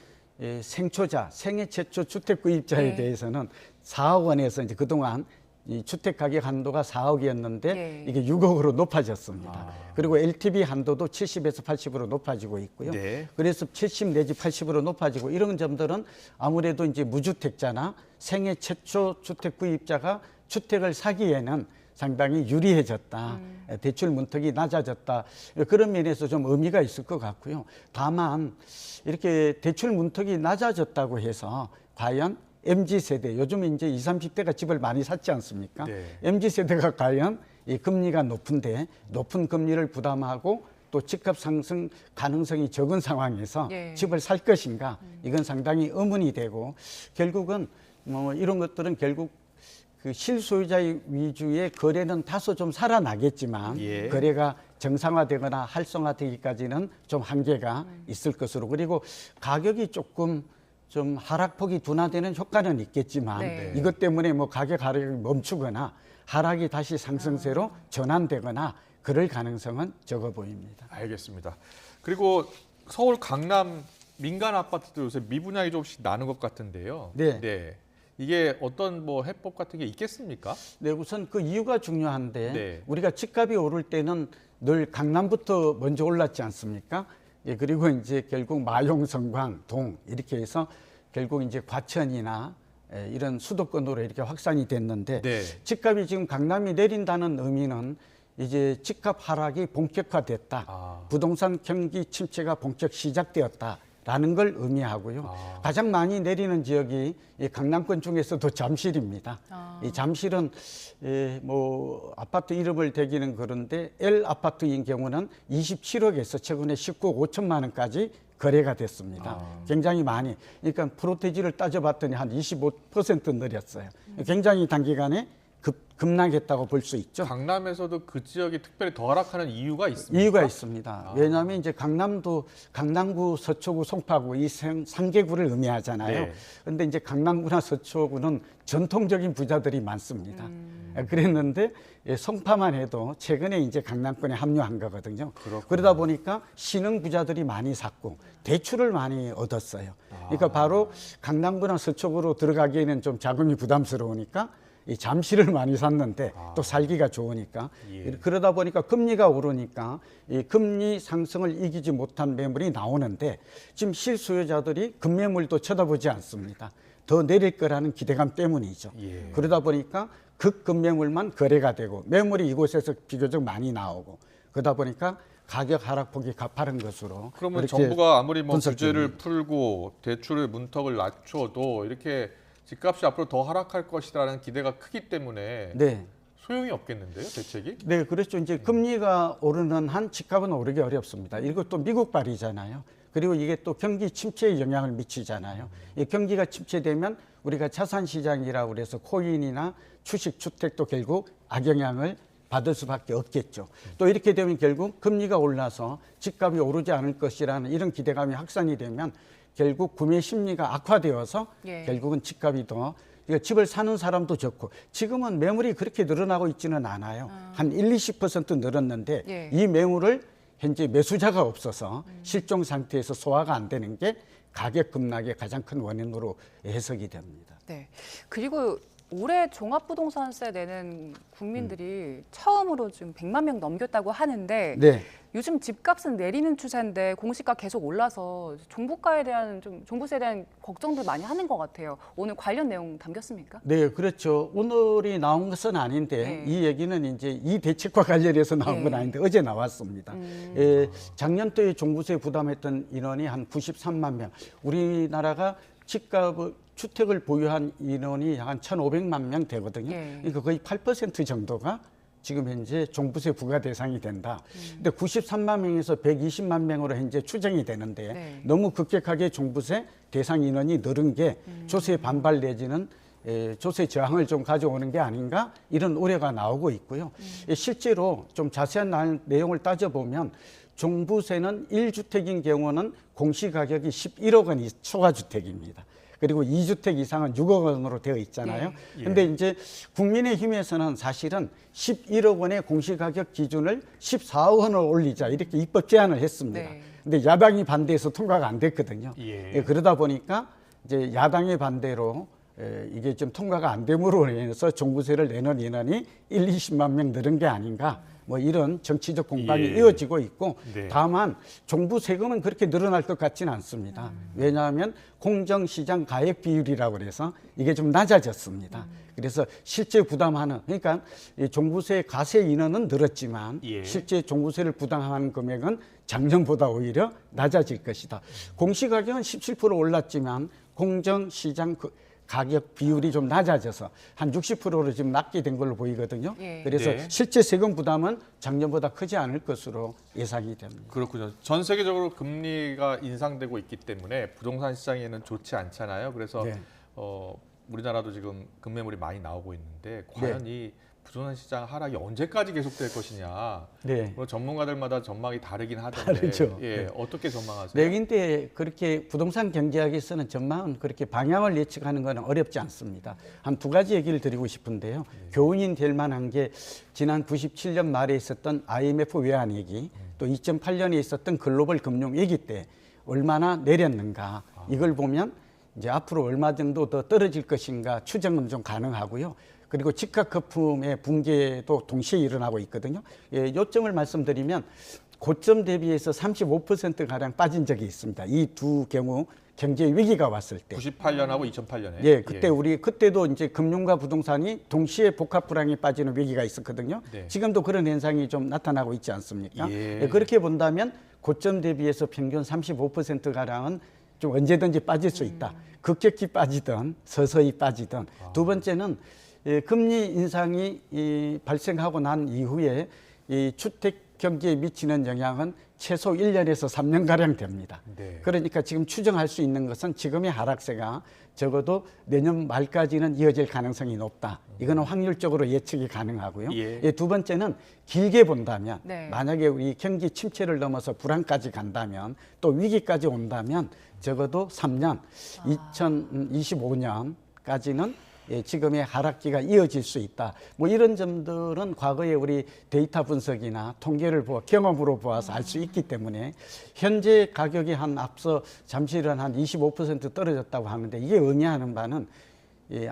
생초자, 생애 최초 주택 구입자에 대해서는 4억 원에서 이제 그동안 이 주택 가격 한도가 4억이었는데 이게 6억으로 높아졌습니다. 그리고 LTV 한도도 70에서 80으로 높아지고 있고요. 그래서 70 내지 80으로 높아지고 이런 점들은 아무래도 이제 무주택자나 생애 최초 주택 구입자가 주택을 사기에는 상당히 유리해졌다. 대출 문턱이 낮아졌다. 그런 면에서 좀 의미가 있을 것 같고요. 다만 이렇게 대출 문턱이 낮아졌다고 해서 과연 MZ세대, 요즘 이제 20, 30대가 집을 많이 샀지 않습니까? MZ세대가 과연 이 금리가 높은데 높은 금리를 부담하고 또 집값 상승 가능성이 적은 상황에서 집을 살 것인가? 이건 상당히 의문이 되고 결국은 뭐 이런 것들은 결국 그 실소유자 위주의 거래는 다소 좀 살아나겠지만 거래가 정상화되거나 활성화되기까지는 좀 한계가 있을 것으로, 그리고 가격이 조금 좀 하락폭이 둔화되는 효과는 있겠지만 이것 때문에 뭐 가격 하락이 멈추거나 하락이 다시 상승세로 전환되거나 그럴 가능성은 적어 보입니다. 알겠습니다. 그리고 서울 강남 민간 아파트도 요새 미분양이 조금씩 나는 것 같은데요. 이게 어떤 뭐 해법 같은 게 있겠습니까? 네, 우선 그 이유가 중요한데 우리가 집값이 오를 때는 늘 강남부터 먼저 올랐지 않습니까? 그리고 이제 결국 마용, 성광, 동 이렇게 해서 결국 이제 과천이나 이런 수도권으로 이렇게 확산이 됐는데 집값이 지금 강남이 내린다는 의미는 이제 집값 하락이 본격화됐다. 부동산 경기 침체가 본격 시작되었다라는 걸 의미하고요. 가장 많이 내리는 지역이 이 강남권 중에서도 잠실입니다. 이 잠실은 뭐 아파트 이름을 대기는 그런데 L 아파트인 경우는 27억에서 최근에 19억 5천만 원까지 거래가 됐습니다. 굉장히 많이. 그러니까 프로테지를 따져봤더니 한 25% 늘었어요. 굉장히 단기간에 급락했다고 볼 수 있죠. 강남에서도 그 지역이 특별히 더 하락하는 이유가 있습니까? 이유가 있습니다. 왜냐하면 이제 강남도 강남구, 서초구, 송파구 이 3개구를 의미하잖아요. 그런데 이제 강남구나 서초구는 전통적인 부자들이 많습니다. 그랬는데 송파만 해도 최근에 이제 강남권에 합류한 거거든요. 그러다 보니까 신흥 부자들이 많이 샀고 대출을 많이 얻었어요. 그러니까 바로 강남구나 서초구로 들어가기에는 좀 자금이 부담스러우니까 이 잠시를 많이 샀는데 또 살기가 좋으니까 그러다 보니까 금리가 오르니까 이 금리 상승을 이기지 못한 매물이 나오는데 지금 실수요자들이 급매물도 쳐다보지 않습니다. 더 내릴 거라는 기대감 때문이죠. 그러다 보니까 극급매물만 거래가 되고 매물이 이곳에서 비교적 많이 나오고 그러다 보니까 가격 하락폭이 가파른 것으로. 그러면 정부가 아무리 뭐 규제를 풀고 대출의 문턱을 낮춰도 이렇게 집값이 앞으로 더 하락할 것이라는 기대가 크기 때문에 소용이 없겠는데요, 대책이? 네, 그렇죠. 이제 금리가 오르는 한 집값은 오르기 어렵습니다. 이것도 미국발이잖아요. 그리고 이게 또 경기 침체에 영향을 미치잖아요. 이 경기가 침체되면 우리가 자산시장이라고 그래서 코인이나 주식, 주택도 결국 악영향을 받을 수밖에 없겠죠. 또 이렇게 되면 결국 금리가 올라서 집값이 오르지 않을 것이라는 이런 기대감이 확산이 되면 결국 구매 심리가 악화되어서 결국은 집값이 더 그러니까 집을 사는 사람도 적고 지금은 매물이 그렇게 늘어나고 있지는 않아요. 한 1-20% 늘었는데 이 매물을 현재 매수자가 없어서 실종 상태에서 소화가 안 되는 게 가격 급락의 가장 큰 원인으로 해석이 됩니다. 네. 그리고 올해 종합부동산세 내는 국민들이 처음으로 지금 100만 명 넘겼다고 하는데 요즘 집값은 내리는 추세인데 공시가 계속 올라서 종부세에 대한 걱정들 많이 하는 것 같아요. 오늘 관련 내용 담겼습니까? 네, 그렇죠. 오늘이 나온 것은 아닌데 이 얘기는 이제 이 대책과 관련해서 나온 건 아닌데 어제 나왔습니다. 작년도에 종부세 부담했던 인원이 한 93만 명. 우리나라가 주택을 보유한 인원이 한 1,500만 명 되거든요. 그러니까 거의 8% 정도가 지금 현재 종부세 부과 대상이 된다. 근데 93만 명에서 120만 명으로 현재 추정이 되는데 너무 급격하게 종부세 대상 인원이 늘은 게 조세 반발 내지는 조세 저항을 좀 가져오는 게 아닌가 이런 우려가 나오고 있고요. 실제로 좀 자세한 내용을 따져보면 종부세는 1주택인 경우는 공시가격이 11억 원이 초과주택입니다. 그리고 2주택 이상은 6억 원으로 되어 있잖아요. 근데 이제 국민의힘에서는 사실은 11억 원의 공시가격 기준을 14억 원을 올리자 이렇게 입법 제안을 했습니다. 근데 야당이 반대해서 통과가 안 됐거든요. 그러다 보니까 이제 야당의 반대로 이게 좀 통과가 안 됨으로 인해서 종부세를 내는 인원이 1-20만 명 늘은 게 아닌가. 뭐 이런 정치적 공방이 이어지고 있고 다만 종부세금은 그렇게 늘어날 것 같지는 않습니다. 왜냐하면 공정시장 가액 비율이라고 해서 이게 좀 낮아졌습니다. 그래서 실제 부담하는 그러니까 종부세 가세 인원은 늘었지만 실제 종부세를 부담하는 금액은 작년보다 오히려 낮아질 것이다. 공시가격은 17% 올랐지만 공정시장 가격 비율이 좀 낮아져서 한 60%로 지금 낮게 된 걸로 보이거든요. 그래서 실제 세금 부담은 작년보다 크지 않을 것으로 예상이 됩니다. 그렇군요. 전 세계적으로 금리가 인상되고 있기 때문에 부동산 시장에는 좋지 않잖아요. 그래서 우리나라도 지금 급매물이 많이 나오고 있는데 과연 이 부동산 시장 하락이 언제까지 계속될 것이냐. 뭐 전문가들마다 전망이 다르긴 하던데 다르죠. 어떻게 전망하세요? 근데 그렇게 부동산 경제학에서는 전망은 그렇게 방향을 예측하는 건 어렵지 않습니다. 한 두 가지 얘기를 드리고 싶은데요. 교훈이 될 만한 게 지난 97년 말에 있었던 IMF 외환 위기, 또 2008년에 있었던 글로벌 금융 위기 때 얼마나 내렸는가 이걸 보면 이제 앞으로 얼마 정도 더 떨어질 것인가 추정은 좀 가능하고요. 그리고 집값 거품의 붕괴도 동시에 일어나고 있거든요. 요점을 말씀드리면 고점 대비해서 35%가량 빠진 적이 있습니다. 이 두 경우 경제 위기가 왔을 때. 98년하고 2008년에. 그때 그때도 이제 금융과 부동산이 동시에 복합 불황에 빠지는 위기가 있었거든요. 지금도 그런 현상이 좀 나타나고 있지 않습니까? 그렇게 본다면 고점 대비해서 평균 35%가량은 좀 언제든지 빠질 수 있다. 급격히 빠지든 서서히 빠지든. 두 번째는 금리 인상이 발생하고 난 이후에 이 주택 경기에 미치는 영향은 최소 1년에서 3년가량 됩니다. 네. 그러니까 지금 추정할 수 있는 것은 지금의 하락세가 적어도 내년 말까지는 이어질 가능성이 높다. 이거는 확률적으로 예측이 가능하고요. 예. 두 번째는 길게 본다면 네. 만약에 우리 경기 침체를 넘어서 불안까지 간다면 또 위기까지 온다면 적어도 3년, 2025년까지는 지금의 하락기가 이어질 수 있다. 뭐 이런 점들은 과거에 우리 데이터 분석이나 통계를 경험으로 보아서 알 수 있기 때문에 현재 가격이 앞서 잠시는 한 25% 떨어졌다고 하는데 이게 의미하는 바는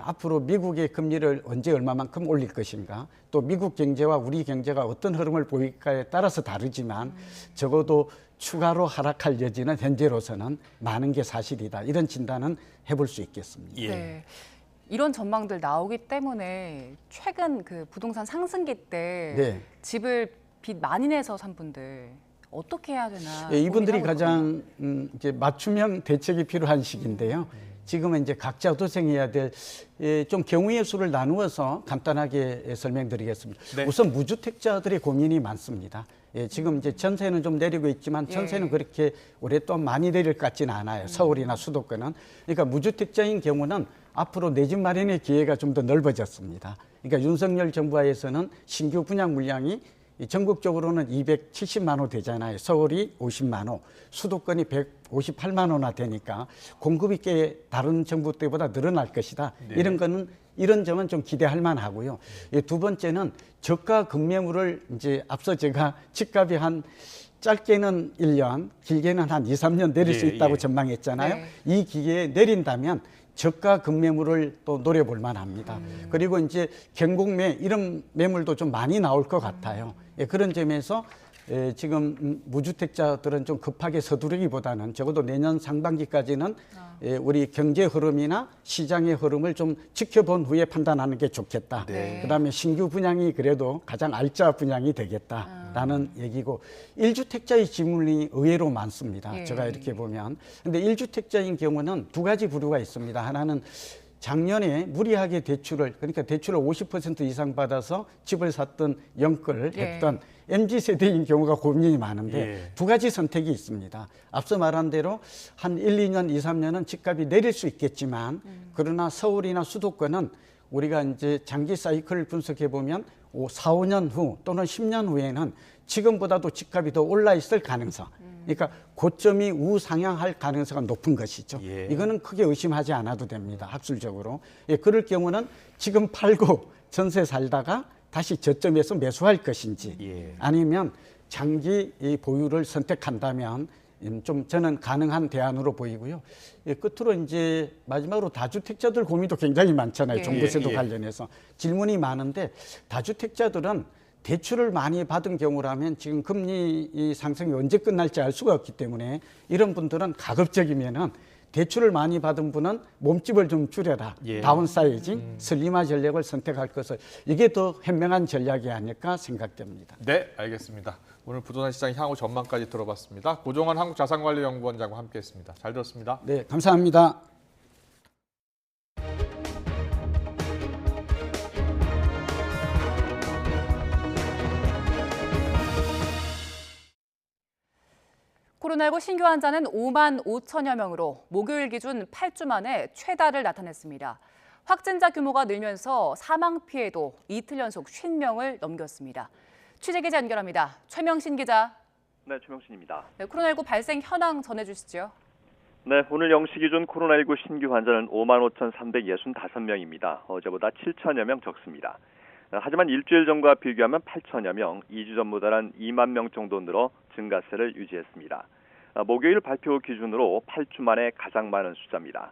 앞으로 미국의 금리를 언제 얼마만큼 올릴 것인가, 또 미국 경제와 우리 경제가 어떤 흐름을 보일까에 따라서 다르지만 적어도 추가로 하락할 여지는 현재로서는 많은 게 사실이다. 이런 진단은 해볼 수 있겠습니다. 예. 네. 이런 전망들 나오기 때문에 최근 그 부동산 상승기 때 네. 집을 빚 많이 내서 산 분들 어떻게 해야 되나? 이분들이 고민하고 가장 이제 맞춤형 대책이 필요한 시기인데요. 지금은 이제 각자 도생해야 될 좀 경우의 수를 나누어서 간단하게 설명드리겠습니다. 네. 우선 무주택자들의 고민이 많습니다. 지금 이제 전세는 좀 내리고 있지만 전세는 그렇게 오랫동안 많이 내릴 것 같지는 않아요. 서울이나 수도권은. 그러니까 무주택자인 경우는 앞으로 내 집 마련의 기회가 좀 더 넓어졌습니다. 그러니까 윤석열 정부하에서는 신규 분양 물량이 전국적으로는 270만 호 되잖아요. 서울이 50만 호, 수도권이 158만 호나 되니까 공급이 꽤 다른 정부 때보다 늘어날 것이다. 네. 이런 점은 좀 기대할 만하고요. 두 번째는 저가 급매물을 이제 앞서 제가 집값이 한 짧게는 1년, 길게는 한 2, 3년 내릴 수 있다고 전망했잖아요. 네. 이 기회에 내린다면 저가 급매물을 또 노려볼 만합니다. 그리고 이제 경공매 이런 매물도 좀 많이 나올 것 같아요. 그런 점에서 지금 무주택자들은 좀 급하게 서두르기보다는 적어도 내년 상반기까지는 우리 경제 흐름이나 시장의 흐름을 좀 지켜본 후에 판단하는 게 좋겠다. 네. 그다음에 신규 분양이 그래도 가장 알짜 분양이 되겠다라는 얘기고, 1주택자의 지분이 의외로 많습니다. 제가 이렇게 보면. 근데 1주택자인 경우는 두 가지 부류가 있습니다. 하나는 작년에 무리하게 그러니까 대출을 50% 이상 받아서 집을 샀던 영끌 했던 MZ세대인 경우가 고민이 많은데 두 가지 선택이 있습니다. 앞서 말한 대로 한 1, 2년, 2, 3년은 집값이 내릴 수 있겠지만 그러나 서울이나 수도권은 우리가 이제 장기 사이클을 분석해 보면 4, 5년 후 또는 10년 후에는 지금보다도 집값이 더 올라 있을 가능성. 그러니까 고점이 우상향할 가능성은 높은 것이죠. 이거는 크게 의심하지 않아도 됩니다. 학술적으로. 그럴 경우는 지금 팔고 전세 살다가 다시 저점에서 매수할 것인지 아니면 장기 보유를 선택한다면 좀 저는 가능한 대안으로 보이고요. 끝으로 이제 마지막으로 다주택자들 고민도 굉장히 많잖아요. 종부세도 관련해서 질문이 많은데, 다주택자들은 대출을 많이 받은 경우라면 지금 금리 상승이 언제 끝날지 알 수가 없기 때문에 이런 분들은 가급적이면은 대출을 많이 받은 분은 몸집을 좀 줄여라. 다운사이징, 슬림화 전략을 선택할 것을, 이게 더 현명한 전략이 아닐까 생각됩니다. 네, 알겠습니다. 오늘 부동산 시장 향후 전망까지 들어봤습니다. 고종환 한국자산관리연구원장과 함께했습니다. 잘 들었습니다. 네, 감사합니다. 코로나19 신규 환자는 5만 5천여 명으로 목요일 기준 8주 만에 최다를 나타냈습니다. 확진자 규모가 늘면서 사망 피해도 이틀 연속 50명을 넘겼습니다. 취재기자 연결합니다. 최명신 기자. 네, 최명신입니다. 네, 코로나19 발생 현황 전해주시죠. 네, 오늘 0시 기준 코로나19 신규 환자는 55,365명입니다. 어제보다 7천여 명 적습니다. 하지만 일주일 전과 비교하면 8천여 명, 2주 전보다는 2만 명 정도 늘어 증가세를 유지했습니다. 목요일 발표 기준으로 8주 만에 가장 많은 숫자입니다.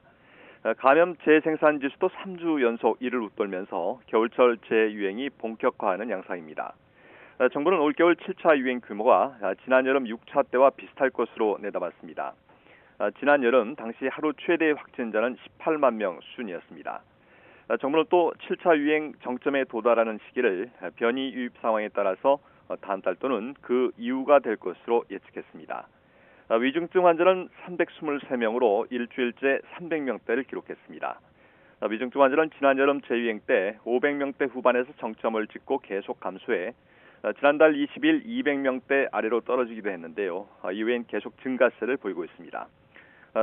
감염 재생산 지수도 3주 연속 1을 웃돌면서 겨울철 재유행이 본격화하는 양상입니다. 정부는 올겨울 7차 유행 규모가 지난 여름 6차 때와 비슷할 것으로 내다봤습니다. 지난 여름 당시 하루 최대 확진자는 18만 명 수준이었습니다. 정부는 또 7차 유행 정점에 도달하는 시기를 변이 유입 상황에 따라서 다음 달 또는 그 이후가 될 것으로 예측했습니다. 위중증 환자는 323명으로 일주일째 300명대를 기록했습니다. 위중증 환자는 지난 여름 재유행 때 500명대 후반에서 정점을 찍고 계속 감소해 지난달 20일 200명대 아래로 떨어지기도 했는데요. 이후엔 계속 증가세를 보이고 있습니다.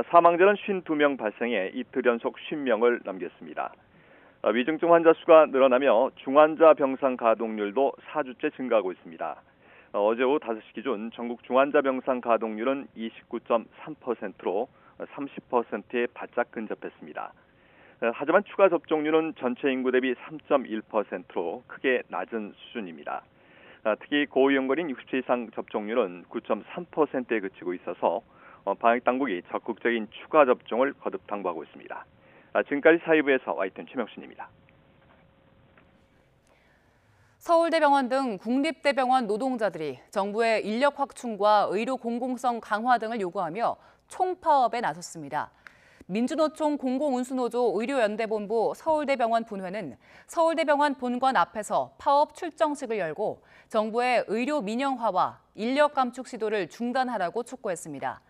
사망자는 52명 발생해 이틀 연속 50명을 넘겼습니다. 위중증 환자 수가 늘어나며 중환자 병상 가동률도 4주째 증가하고 있습니다. 어제 오후 5시 기준 전국 중환자 병상 가동률은 29.3%로 30%에 바짝 근접했습니다. 하지만 추가 접종률은 전체 인구 대비 3.1%로 크게 낮은 수준입니다. 특히 고위험군인 60세 이상 접종률은 9.3%에 그치고 있어서 방역당국이 적극적인 추가 접종을 거듭 당부하고 있습니다. 지금까지 사회부에서 와이튼 최명신입니다. 서울대병원 등 국립대병원 노동자들이 정부의 인력 확충과 의료 공공성 강화 등을 요구하며 총파업에 나섰습니다. 민주노총 공공운수노조 의료연대본부 서울대병원 분회는 서울대병원 본관 앞에서 파업 출정식을 열고 정부의 의료 민영화와 인력 감축 시도를 중단하라고 촉구했습니다.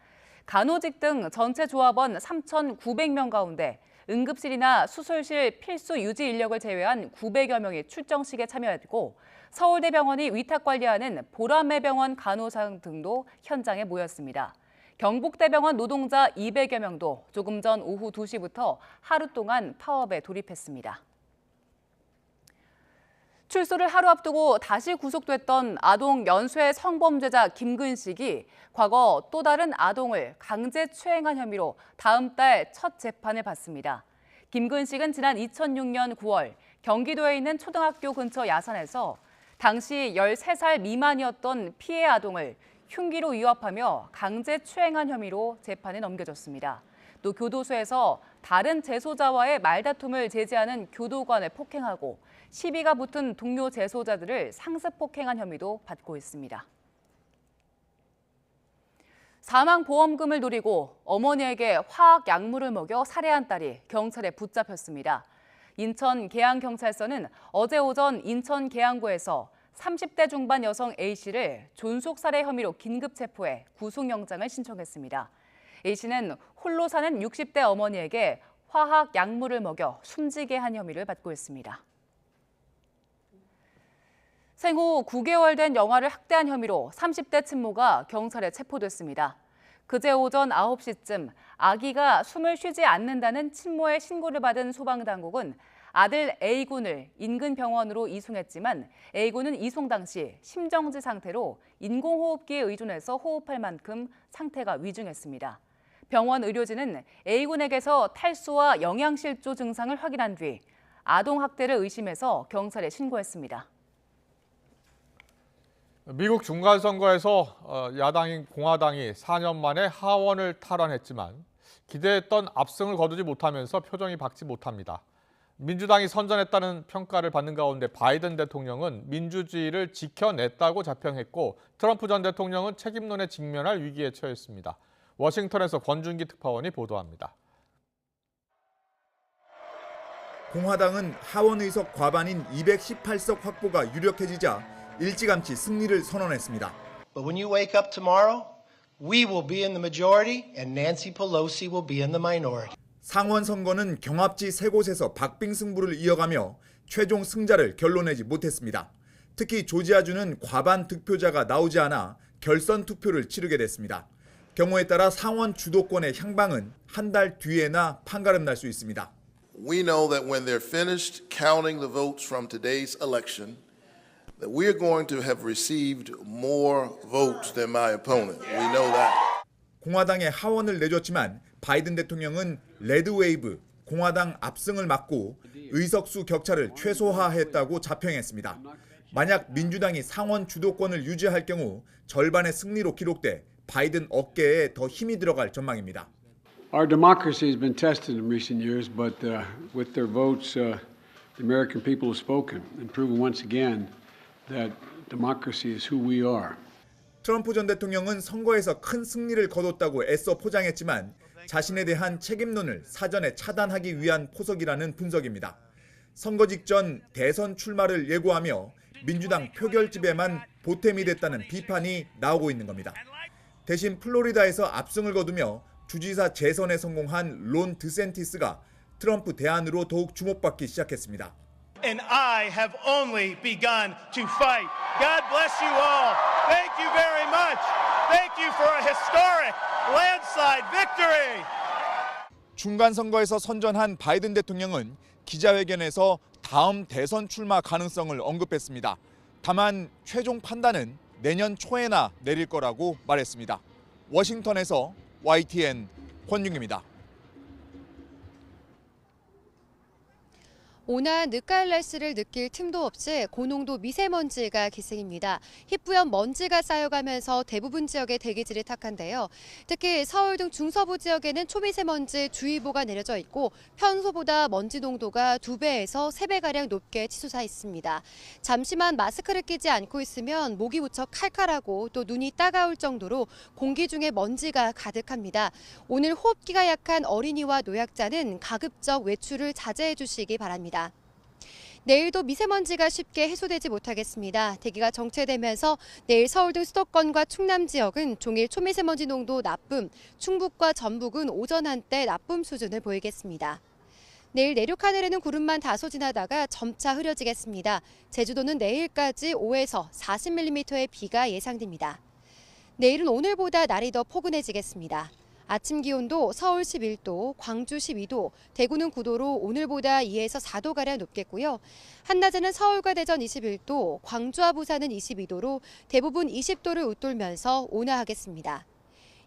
간호직 등 전체 조합원 3,900명 가운데 응급실이나 수술실 필수 유지 인력을 제외한 900여 명이 출정식에 참여했고 서울대병원이 위탁 관리하는 보라매병원 간호사 등도 현장에 모였습니다. 경북대병원 노동자 200여 명도 조금 전 오후 2시부터 하루 동안 파업에 돌입했습니다. 출소를 하루 앞두고 다시 구속됐던 아동 연쇄 성범죄자 김근식이 과거 또 다른 아동을 강제추행한 혐의로 다음 달 첫 재판을 받습니다. 김근식은 지난 2006년 9월 경기도에 있는 초등학교 근처 야산에서 당시 13살 미만이었던 피해 아동을 흉기로 위협하며 강제추행한 혐의로 재판에 넘겨졌습니다. 또 교도소에서 다른 재소자와의 말다툼을 제지하는 교도관을 폭행하고 시비가 붙은 동료 재소자들을 상습 폭행한 혐의도 받고 있습니다. 사망보험금을 노리고 어머니에게 화학 약물을 먹여 살해한 딸이 경찰에 붙잡혔습니다. 인천 계양경찰서는 어제 오전 인천 계양구에서 30대 중반 여성 A씨를 존속살해 혐의로 긴급 체포해 구속영장을 신청했습니다. A씨는 홀로 사는 60대 어머니에게 화학 약물을 먹여 숨지게 한 혐의를 받고 있습니다. 생후 9개월 된 영아를 학대한 혐의로 30대 친모가 경찰에 체포됐습니다. 그제 오전 9시쯤 아기가 숨을 쉬지 않는다는 친모의 신고를 받은 소방당국은 아들 A군을 인근 병원으로 이송했지만 A군은 이송 당시 심정지 상태로 인공호흡기에 의존해서 호흡할 만큼 상태가 위중했습니다. 병원 의료진은 A군에게서 탈수와 영양실조 증상을 확인한 뒤 아동학대를 의심해서 경찰에 신고했습니다. 미국 중간선거에서 야당인 공화당이 4년 만에 하원을 탈환했지만 기대했던 압승을 거두지 못하면서 표정이 밝지 못합니다. 민주당이 선전했다는 평가를 받는 가운데 바이든 대통령은 민주주의를 지켜냈다고 자평했고 트럼프 전 대통령은 책임론에 직면할 위기에 처했습니다. 워싱턴에서 권준기 특파원이 보도합니다. 공화당은 하원 의석 과반인 218석 확보가 유력해지자 일찌감치 승리를 선언했습니다. But when you wake up tomorrow, we will be in the majority and Nancy Pelosi will be in the minority. 상원 선거는 경합지 3곳에서 박빙승부를 이어가며 최종 승자를 결론내지 못했습니다. 특히 조지아주는 과반 득표자가 나오지 않아 결선 투표를 치르게 됐습니다. 경우에 따라 상원 주도권의 향방은 한 달 뒤에나 판가름 날 수 있습니다. We know that when they're finished counting the votes from today's election, that we're going to have received more votes than my opponent. We know that. 공화당의 하원을 내줬지만 바이든 대통령은 레드웨이브, 공화당 압승을 막고 의석수 격차를 최소화했다고 자평했습니다. 만약 민주당이 상원 주도권을 유지할 경우 절반의 승리로 기록돼 바이든 어깨에 더 힘이 들어갈 전망입니다. Our democracy has been tested in recent years, but with their votes, the American people have spoken and proven once again that democracy is who we are. 트럼프 전 대통령은 선거에서 큰 승리를 거뒀다고 애써 포장했지만 자신에 대한 책임론을 사전에 차단하기 위한 포석이라는 분석입니다. 선거 직전 대선 출마를 예고하며 민주당 표결집에만 보탬이 됐다는 비판이 나오고 있는 겁니다. 대신 플로리다에서 압승을 거두며 주지사 재선에 성공한 론 드샌티스가 트럼프 대안으로 더욱 주목받기 시작했습니다. And I have only begun to fight. God bless you all. Thank you very much. Thank you for a historic landslide victory. 중간 선거에서 선전한 바이든 대통령은 기자회견에서 다음 대선 출마 가능성을 언급했습니다. 다만 최종 판단은 내년 초에나 내릴 거라고 말했습니다. 워싱턴에서 YTN 권윤기입니다. 온화한 늦가을날씨를 느낄 틈도 없이 고농도 미세먼지가 기승입니다. 희뿌연 먼지가 쌓여가면서 대부분 지역의 대기질이 탁한데요. 특히 서울 등 중서부 지역에는 초미세먼지 주의보가 내려져 있고 평소보다 먼지 농도가 2배에서 3배가량 높게 치솟아 있습니다. 잠시만 마스크를 끼지 않고 있으면 목이 무척 칼칼하고 또 눈이 따가울 정도로 공기 중에 먼지가 가득합니다. 오늘 호흡기가 약한 어린이와 노약자는 가급적 외출을 자제해 주시기 바랍니다. 내일도 미세먼지가 쉽게 해소되지 못하겠습니다. 대기가 정체되면서 내일 서울 등 수도권과 충남 지역은 종일 초미세먼지 농도 나쁨, 충북과 전북은 오전 한때 나쁨 수준을 보이겠습니다. 내일 내륙 하늘에는 구름만 다소 지나다가 점차 흐려지겠습니다. 제주도는 내일까지 5에서 40mm의 비가 예상됩니다. 내일은 오늘보다 날이 더 포근해지겠습니다. 아침 기온도 서울 11도, 광주 12도, 대구는 9도로 오늘보다 2에서 4도가량 높겠고요. 한낮에는 서울과 대전 21도, 광주와 부산은 22도로 대부분 20도를 웃돌면서 온화하겠습니다.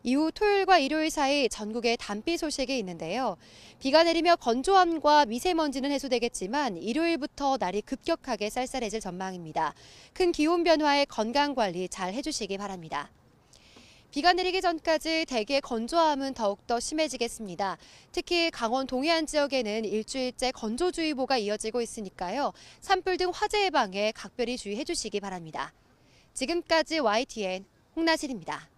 이후 토요일과 일요일 사이 전국에 단비 소식이 있는데요. 비가 내리며 건조함과 미세먼지는 해소되겠지만 일요일부터 날이 급격하게 쌀쌀해질 전망입니다. 큰 기온 변화에 건강관리 잘 해주시기 바랍니다. 비가 내리기 전까지 대기의 건조함은 더욱더 심해지겠습니다. 특히 강원 동해안 지역에는 일주일째 건조주의보가 이어지고 있으니까요. 산불 등 화재 예방에 각별히 주의해 주시기 바랍니다. 지금까지 YTN 홍나실입니다.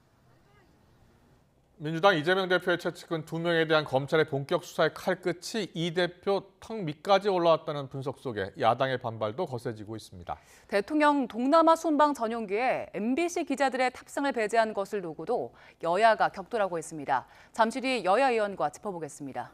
민주당 이재명 대표의 최측근 2명에 대한 검찰의 본격 수사의 칼끝이 이 대표 턱 밑까지 올라왔다는 분석 속에 야당의 반발도 거세지고 있습니다. 대통령 동남아 순방 전용기에 MBC 기자들의 탑승을 배제한 것을 두고도 여야가 격돌하고 있습니다. 잠시 뒤 여야 의원과 짚어보겠습니다.